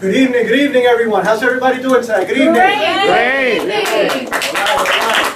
Good evening, everyone. How's everybody doing tonight? Good evening. Great. Great. All right.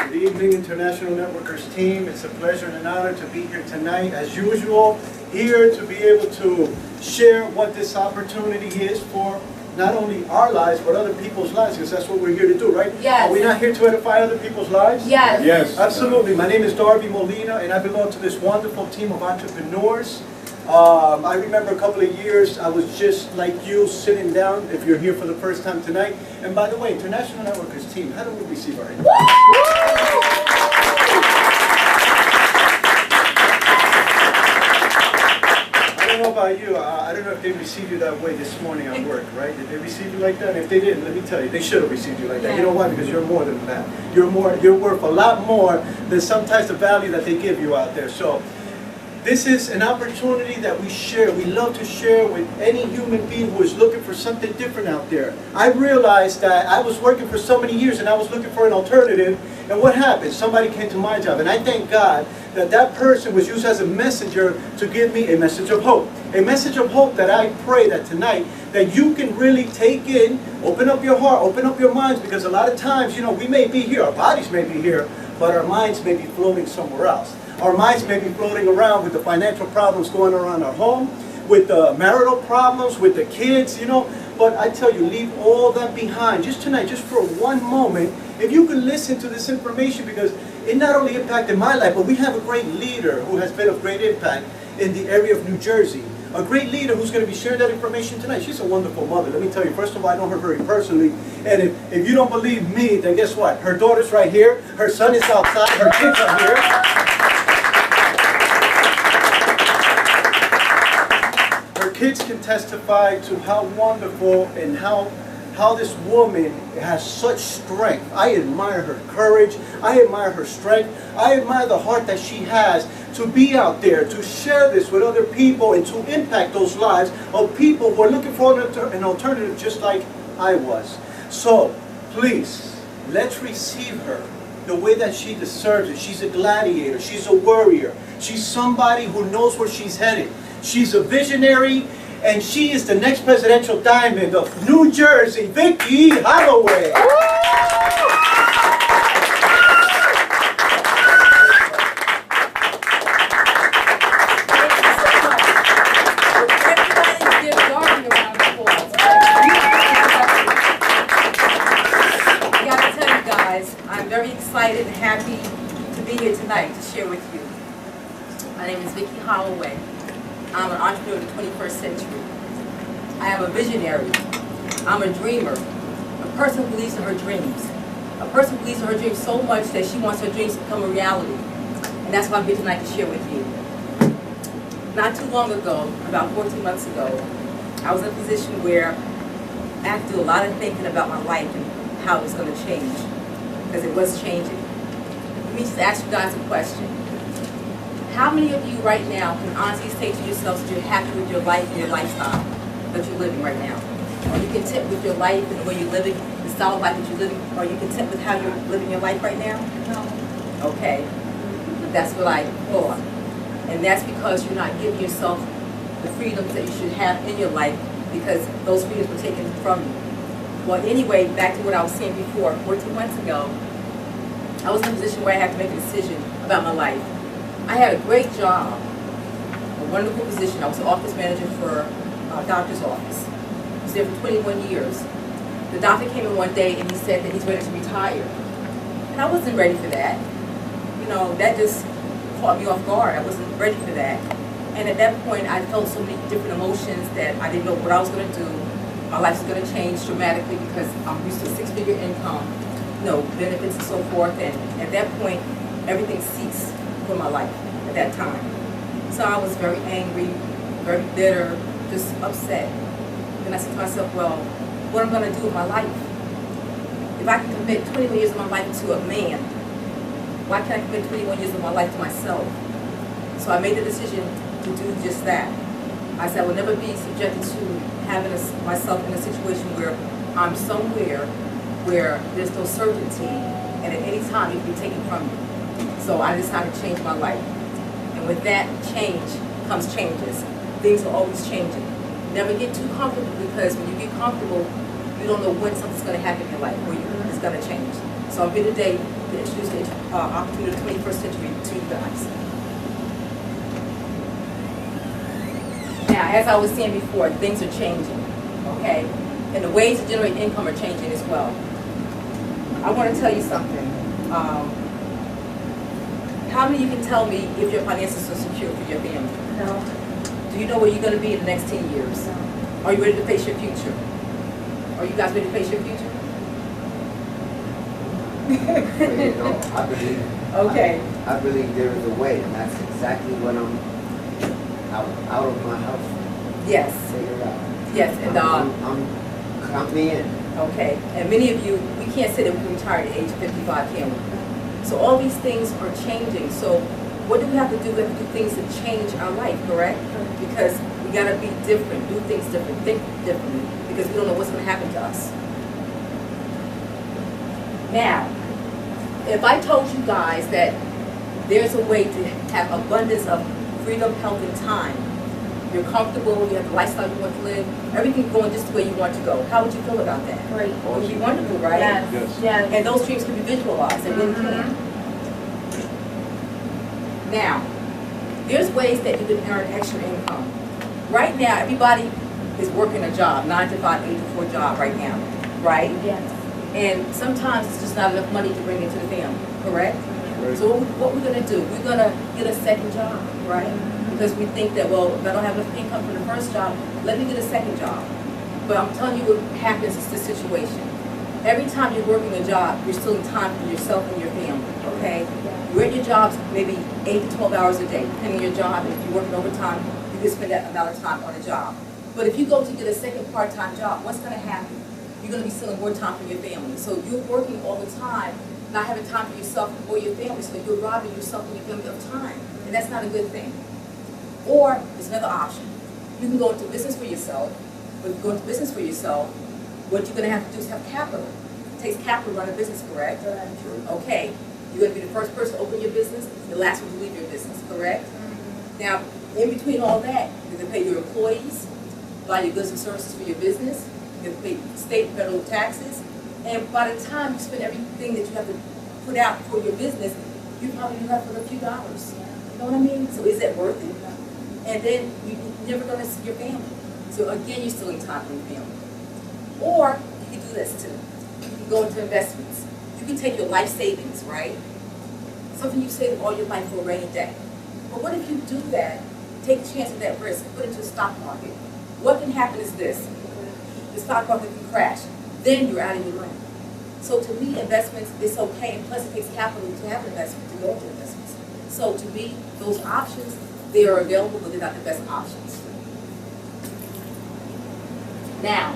Good evening, International Networkers team. It's a pleasure and an honor to be here tonight, as usual, here to be able to share what this opportunity is for not only our lives, but other people's lives, because that's what we're here to do, right? Yes. Are we not here to edify other people's lives? Yes. Yes. Absolutely. My name is Darby Molina, and I belong to this wonderful team of entrepreneurs. I remember a couple of years, I was just like you, sitting down, if you're here for the first time tonight. And by the way, International Networkers team, how do we receive our invite? I don't know about you, I don't know if they received you that way this morning at work, right? Did they receive you like that? And if they didn't, let me tell you, they should have received you like that. You know why? Because you're more than that. You're worth a lot more than sometimes the value that they give you out there. So, this is an opportunity that we share. We love to share with any human being who is looking for something different out there. I realized that I was working for so many years and I was looking for an alternative. And what happened? Somebody came to my job. And I thank God that that person was used as a messenger to give me a message of hope. A message of hope that I pray that tonight that you can really take in, open up your heart, open up your minds. Because a lot of times, you know, we may be here, our bodies may be here, but our minds may be floating somewhere else. Our minds may be floating around with the financial problems going around our home, with the marital problems, with the kids, you know. But I tell you, leave all that behind. Just tonight, just for one moment, if you can listen to this information, because it not only impacted my life, but we have a great leader who has been of great impact in the area of New Jersey. A great leader who's going to be sharing that information tonight. She's a wonderful mother. Let me tell you, first of all, I know her very personally. And if you don't believe me, then guess what? Her daughter's right here. Her son is outside. Her kids are here. Kids can testify to how wonderful and how this woman has such strength. I admire her courage. I admire her strength. I admire the heart that she has to be out there, to share this with other people and to impact those lives of people who are looking for an alternative just like I was. So, please, let's receive her the way that she deserves it. She's a gladiator. She's a warrior. She's somebody who knows where she's headed. She's a visionary, and she is the next presidential diamond of New Jersey, Vicki Holloway. I gotta tell you guys, I'm very excited and happy to be here tonight to share with you. My name is Vicki Holloway. I'm an entrepreneur of the 21st century. I am a visionary. I'm a dreamer. A person who believes in her dreams. A person who believes in her dreams so much that she wants her dreams to become a reality. And that's what I'm here tonight to share with you. Not too long ago, about 14 months ago, I was in a position where I had to do a lot of thinking about my life and how it was going to change. Because it was changing. Let me just ask you guys a question. How many of you right now can honestly say to yourselves that you're happy with your life and your lifestyle that you're living right now? Are you content with your life and the way you're living, the style of life that you're living? Are you content with how you're living your life right now? No. Okay. That's what I thought. And that's because you're not giving yourself the freedoms that you should have in your life because those freedoms were taken from you. Well, anyway, back to what I was saying before, 14 months ago, I was in a position where I had to make a decision about my life. I had a great job, a wonderful position. I was an office manager for a doctor's office. I was there for 21 years. The doctor came in one day and he said that he's ready to retire. And I wasn't ready for that. You know, that just caught me off guard. I wasn't ready for that. And at that point, I felt so many different emotions that I didn't know what I was going to do. My life was going to change dramatically because I'm used to a six-figure income, you know, benefits and so forth. And at that point, everything ceased for my life at that time. So I was very angry, very bitter, just upset. Then I said to myself, well, what am I going to do with my life? If I can commit 21 years of my life to a man, why can't I commit 21 years of my life to myself? So I made the decision to do just that. I said I will never be subjected to having myself in a situation where I'm somewhere where there's no certainty and at any time it can be taken from me. So I decided to change my life. And with that change comes changes. things are always changing. Never get too comfortable, because when you get comfortable, you don't know when something's going to happen in your life, when it's going to change. So I'm here today to introduce the opportunity of the 21st century to you guys. Now, as I was saying before, things are changing, okay? And the ways to generate income are changing as well. I want to tell you something. How many of you can tell me if your finances are secure for your family? No. Do you know where you're going to be in the next 10 years? No. Are you ready to face your future? Are you guys ready to face your future? No, I believe. Okay. I believe there is a way, and that's exactly what I'm out of my house. Yes. Figure it out. Yes, and Count me in. okay. And many of you, we can't say that we can retire at the age of 55, can we? So all these things are changing. So what do we have to do? We have to do things to change our life, correct? Because we got to be different, do things different, think differently, because we don't know what's going to happen to us. Now, if I told you guys that there's a way to have abundance of freedom, health, and time, you're comfortable, you have the lifestyle you want to live, everything going just the way you want to go, how would you feel about that? Great. It would be wonderful, right? Yes. Yes. And those dreams can be visualized, and really can. Now, there's ways that you can earn extra income. Right now, everybody is working a job, 9 to 5, 8 to 4 job right now, right? Yes. And sometimes it's just not enough money to bring into the family, correct? Right. So what we're going to do, we're going to get a second job, right? Because we think that, well, if I don't have enough income for the first job, let me get a second job. But I'm telling you what happens is this situation. Every time you're working a job, you're stealing time for yourself and your family, okay? You're at your jobs maybe 8 to 12 hours a day, depending on your job. And if you're working overtime, you can spend that amount of time on a job. But if you go to get a second part-time job, what's going to happen? You're going to be stealing more time from your family. So you're working all the time, not having time for yourself or your family, so you're robbing yourself and your family of time. And that's not a good thing. Or there's another option. You can go into business for yourself. But if you go into business for yourself, what you're going to have to do is have capital. It takes capital to run a business, correct? Okay. You're going to be the first person to open your business, the last one to leave your business, correct? Now, in between all that, you're going to pay your employees, buy your goods and services for your business, you're going to pay state and federal taxes, and by the time you spend everything that you have to put out for your business, you probably be left with a few dollars. You know what I mean? So is that worth it? And then you're never going to see your family. So again, you're stealing time from your family. Or you can do this too. You can go into investments. You can take your life savings, right? Something you saved all your life for a rainy day. But what if you do that, take a chance of that risk, and put it into the stock market? What can happen is this. The stock market can crash. Then you're out of your money. So to me, investments, it's okay. And plus, it takes capital to have an investment, to go into investments. So to me, those options, they are available, but they're not the best options. Now,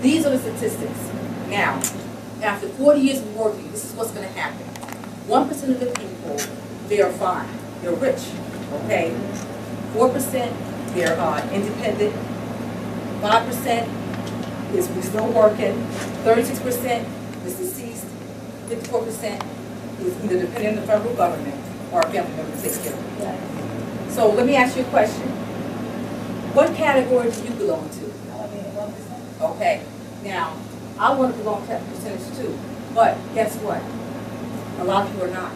these are the statistics. Now, after 40 years of working, this is what's going to happen. 1% of the people, they are fine. They're rich, okay? 4%, they're independent. 5% is still working. 36% is deceased. 54% is either dependent on the federal government or a family member takes care of it. Yes. So let me ask you a question. What category do you belong to? Okay, now, I want to belong to that percentage too, but guess what? A lot of people are not.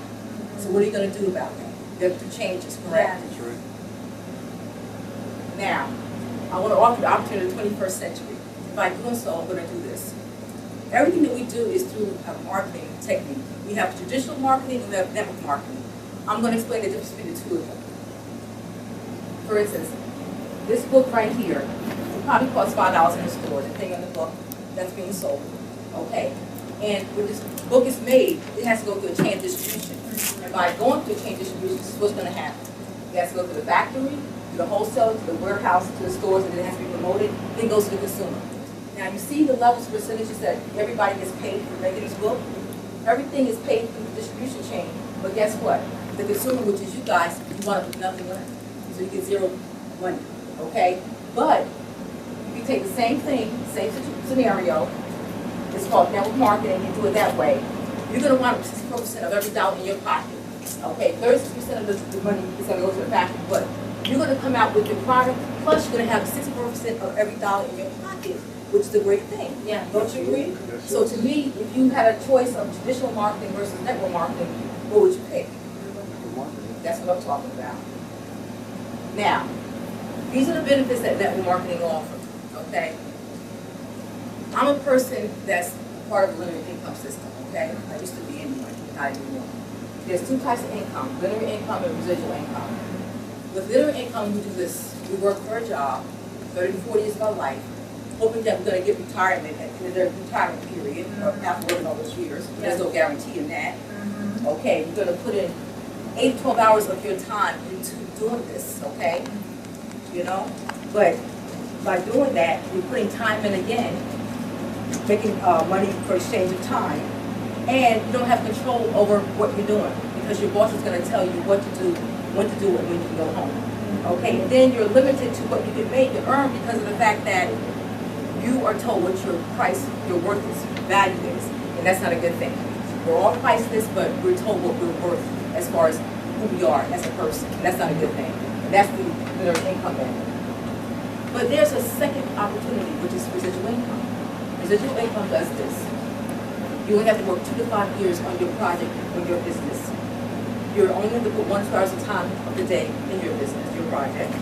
So what are you going to do about that? You have to do changes, correct? That's right. Now, I want to offer the opportunity of the 21st century. By doing so, I'm going to do this. Everything that we do is through a marketing technique. We have traditional marketing and we have network marketing. I'm going to explain the difference between the two of them. For instance, this book right here, it probably costs $5 in the store, depending on the book that's being sold. Okay? And when this book is made, it has to go through a chain of distribution. And by going through a chain of distribution, this is what's going to happen. It has to go to the factory, to the wholesaler, to the warehouse, to the stores, and then it has to be promoted, then it goes to the consumer. Now you see the levels of percentages that everybody gets paid for making this book? Everything is paid through the distribution chain, but guess what? The consumer, which is you guys, you want to put nothing left. So you get zero money, okay? But if you take the same thing, same scenario, it's called network marketing, you do it that way, you're going to want 64% of every dollar in your pocket. Okay, 36% of the money is going to go to the factory, but you're going to come out with your product plus you're gonna have 64% of every dollar in your pocket, which is a great thing. Yeah. Don't you agree? So to me, if you had a choice of traditional marketing versus network marketing, what would you pick? That's what I'm talking about. Now, these are the benefits that network marketing offers, okay? I'm a person that's part of the linear income system, okay? I used to be anyway, not anymore. There's two types of income, linear income and residual income. With linear income, we do this, we work for a job, 30 to 40 years of our life, hoping that we're gonna get retirement at the end of their retirement period, or after working all those years. There's no guarantee in that. Okay, you're gonna put in 8 to 12 hours of your time into doing this, okay? You know, but by doing that, you're putting time in again, making money for exchange of time, and you don't have control over what you're doing because your boss is going to tell you what to do, when to do it, when you can go home. Okay, and then you're limited to what you can make and earn because of the fact that you are told what your price, your worth is, value is, and that's not a good thing. We're all priceless, but we're told what we're worth as far as who we are as a person. And that's not a good thing. And that's the income benefit. But there's a second opportunity, which is residual income. Residual income does this. You only have to work 2 to 5 years on your project or your business. You're only going to put 1 to 2 hours of time of the day in your business, your project.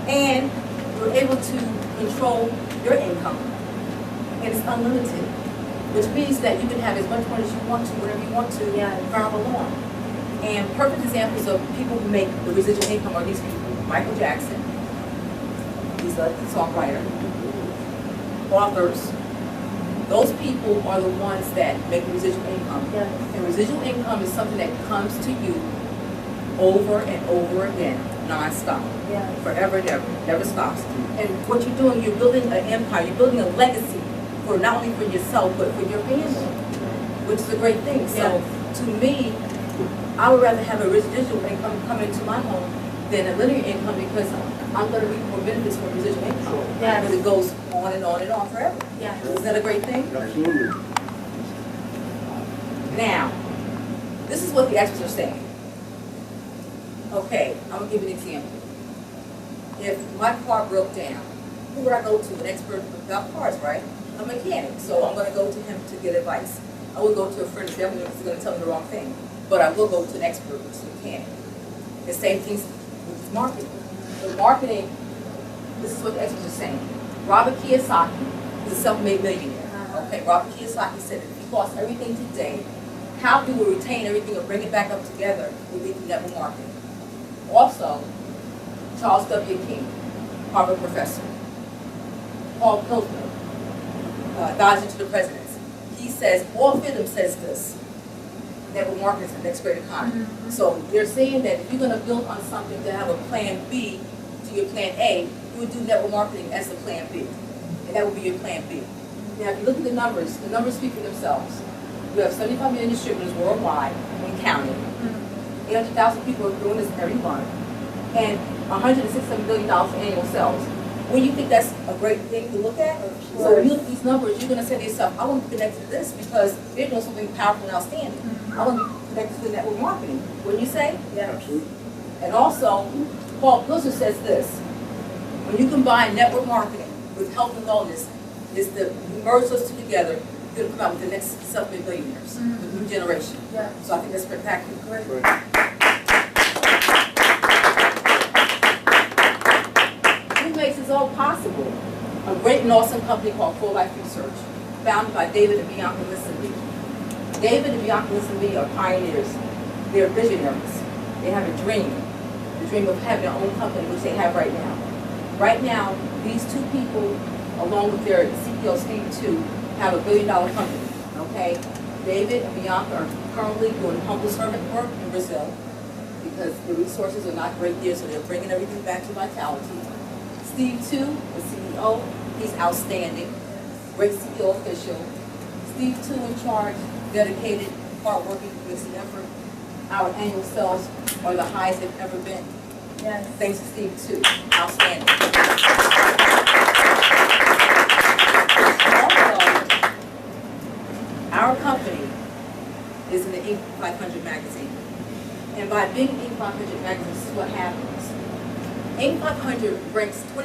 And you're able to control your income. And it's unlimited, which means that you can have as much money as you want to, whatever you want to, forever long. And perfect examples of people who make the residual income are these people. Michael Jackson, he's a songwriter, authors. Those people are the ones that make the residual income. Yeah. And residual income is something that comes to you over and over again, non-stop, forever and ever, never stops. And what you're doing, you're building an empire, you're building a legacy for not only for yourself, but for your family, which is a great thing. So to me, I would rather have a residual income come into my home than a linear income because I'm going to reap more benefits from residual income. Because it goes on and on and on forever. Isn't that a great thing? Absolutely. Now, this is what the experts are saying. Okay, I'm going to give you an example. If my car broke down, who would I go to? An expert about cars, right? A mechanic. So I'm going to go to him to get advice. I will go to a friend who's going to tell me the wrong thing. But I will go to an expert, which is a mechanic. The same thing with marketing. The marketing, this is what the experts are saying. Robert Kiyosaki is a self-made millionaire. Okay, Robert Kiyosaki said that if he lost everything today, how he will retain everything and bring it back up together would be through network marketing. Also, Charles W. King, Harvard professor. Paul Pilgrim, advisor to the presidency. He says, all of them says this. Network marketing is the next great economy. So they're saying that if you're going to build on something to have a plan B to your plan A, you would do network marketing as the plan B. And that would be your plan B. Now if you look at the numbers speak for themselves. You have 75 million distributors worldwide and counting. 800,000 people are doing this every month. And $167 billion in annual sales. When you think that's a great thing to look at, so when you look at these numbers, you're going to say to yourself, I want to be connected to this because they're doing something powerful and outstanding. I want to be connected to network marketing. Wouldn't you say? Absolutely. And also, Paul Pilgrim says this, when you combine network marketing with health and wellness, is the you merge those two together, you're going to come out with the next self-made billionaires, the new generation. So I think that's spectacular. Right. Who makes this all possible? A great and awesome company called Full Life Research, founded by David and Bianca Lissenby. David and Bianca Lissenby are pioneers. They're visionaries. They have a dream, the dream of having their own company, which they have right now. Right now, these two people, along with their CEO Steve too, have $1 billion company. Okay, David and Bianca are currently doing humble servant work in Brazil because the resources are not great there, so they're bringing everything back to vitality. Steve too, the CEO, he's outstanding, great CEO official. Steve too in charge, dedicated, hardworking, makes the effort. Our annual sales are the highest they've ever been. Thanks to Steve too, outstanding. Our company is in the Inc. 500 magazine. And by being in Inc. 500 magazine, this is what happens. Inc. 500 ranks 20